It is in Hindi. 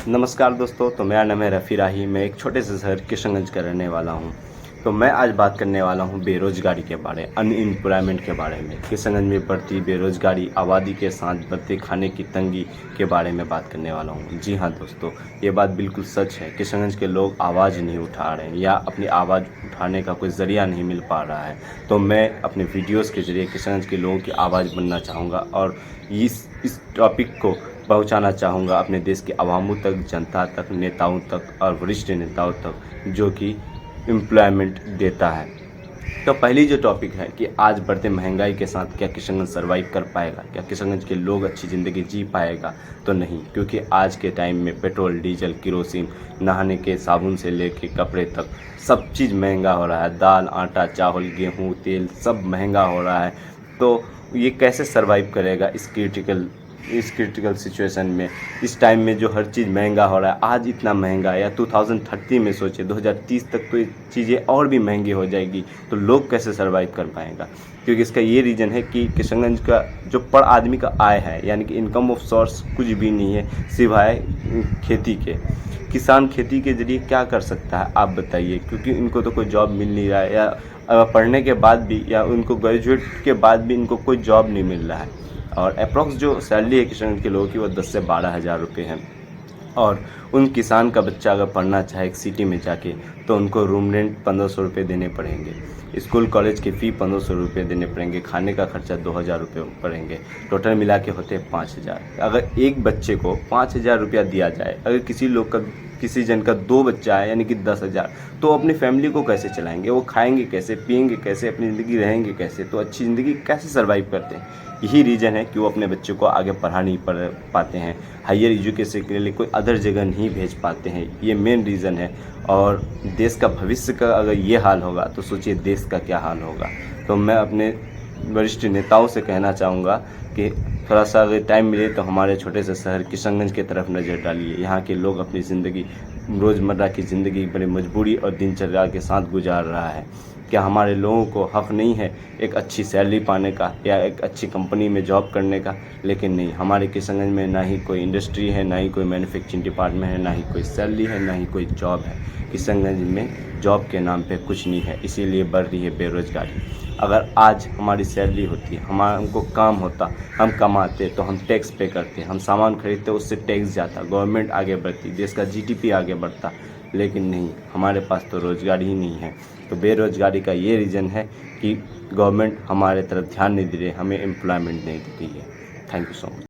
नमस्कार दोस्तों, तो मेरा नाम है रफ़ी राही। मैं एक छोटे से शहर किशनगंज का रहने वाला हूं। तो मैं आज बात करने वाला हूं बेरोज़गारी के बारे, अनएम्प्लॉयमेंट के बारे में। किशनगंज में बढ़ती बेरोज़गारी, आबादी के साथ बढ़ते खाने की तंगी के बारे में बात करने वाला हूं। जी हाँ दोस्तों, ये बात बिल्कुल सच है। किशनगंज के लोग आवाज़ नहीं उठा रहे हैं या अपनी आवाज़ उठाने का कोई ज़रिया नहीं मिल पा रहा है। तो मैं अपने वीडियोज़ के ज़रिए किशनगंज के लोगों की आवाज़ बनना चाहूँगा और इस टॉपिक को पहुंचाना चाहूँगा अपने देश के अवामों तक, जनता तक, नेताओं तक और वरिष्ठ नेताओं तक, जो कि एम्प्लॉयमेंट देता है। तो पहली जो टॉपिक है कि आज बढ़ते महंगाई के साथ क्या किशनगंज सर्वाइव कर पाएगा, क्या किशनगंज के लोग अच्छी ज़िंदगी जी पाएगा? तो नहीं, क्योंकि आज के टाइम में पेट्रोल, डीजल, किरोसिन, नहाने के साबुन से लेके कपड़े तक सब चीज़ महंगा हो रहा है। दाल, आटा, चावल, गेहूँ, तेल सब महंगा हो रहा है। तो ये कैसे सर्वाइव करेगा इस क्रिटिकल सिचुएशन में, इस टाइम में जो हर चीज़ महंगा हो रहा है। आज इतना महंगा है, या 2030 में सोचे 2030 तक तो ये चीज़ें और भी महंगी हो जाएगी। तो लोग कैसे सर्वाइव कर पाएंगा? क्योंकि इसका ये रीज़न है कि किशनगंज का जो पर आदमी का आय है, यानी कि इनकम ऑफ सोर्स कुछ भी नहीं है सिवाय खेती के। किसान खेती के ज़रिए क्या कर सकता है, आप बताइए? क्योंकि इनको तो कोई जॉब मिल नहीं रहा है, या पढ़ने के बाद भी, या उनको ग्रेजुएट के बाद भी इनको कोई जॉब नहीं मिल रहा है। और अप्रॉक्स जो सैलरी है किशनगंज के लोगों की वो 10 से 12 हज़ार रुपये है। और उन किसान का बच्चा अगर पढ़ना चाहे एक सिटी में जाके, तो उनको रूम रेंट 1500 रुपये देने पड़ेंगे, स्कूल कॉलेज की फ़ी 1500 रुपये देने पड़ेंगे, खाने का खर्चा 2000 रुपये पड़ेंगे। टोटल मिला के होते हैं 5000। अगर एक बच्चे को 5000 रुपया दिया जाए, अगर किसी जन का 2 बच्चा है यानी कि 10,000, तो अपनी फैमिली को कैसे चलाएंगे? वो खाएंगे कैसे, पिएंगे कैसे, अपनी ज़िंदगी रहेंगे कैसे? तो अच्छी ज़िंदगी कैसे सर्वाइव करते हैं? यही रीज़न है कि वो अपने बच्चों को आगे पढ़ा नहीं पाते हैं, हायर एजुकेशन के लिए कोई अदर जगह नहीं भेज पाते हैं। ये मेन रीज़न है। और देश का भविष्य का अगर ये हाल होगा तो सोचिए देश का क्या हाल होगा। तो मैं अपने वरिष्ठ नेताओं से कहना चाहूँगा कि थोड़ा सा अगर टाइम मिले तो हमारे छोटे से शहर किशनगंज की तरफ नज़र डालिए। यहाँ के लोग अपनी ज़िंदगी, रोज़मर्रा की ज़िंदगी बड़ी मजबूरी और दिनचर्या के साथ गुजार रहा है। क्या हमारे लोगों को हक़ नहीं है एक अच्छी सैलरी पाने का या एक अच्छी कंपनी में जॉब करने का? लेकिन नहीं, हमारे किशनगंज में ना ही कोई इंडस्ट्री है, ना ही कोई मैन्युफैक्चरिंग डिपार्टमेंट है, ना ही कोई सैलरी है, ना ही कोई जॉब है। किशनगंज में जॉब के नाम पे कुछ नहीं है, इसीलिए बढ़ रही है बेरोज़गारी। अगर आज हमारी सैलरी होती, हमको काम होता, हम कमाते, तो हम टैक्स पे करते, हम सामान खरीदते, उससे टैक्स जाता, गवर्नमेंट आगे बढ़ती, देश का जीडीपी आगे बढ़ता। लेकिन नहीं, हमारे पास तो रोज़गार ही नहीं है। तो बेरोज़गारी का ये रीज़न है कि गवर्नमेंट हमारे तरफ ध्यान नहीं दे रही, हमें एम्प्लॉयमेंट नहीं दे रही है। Thank you so much.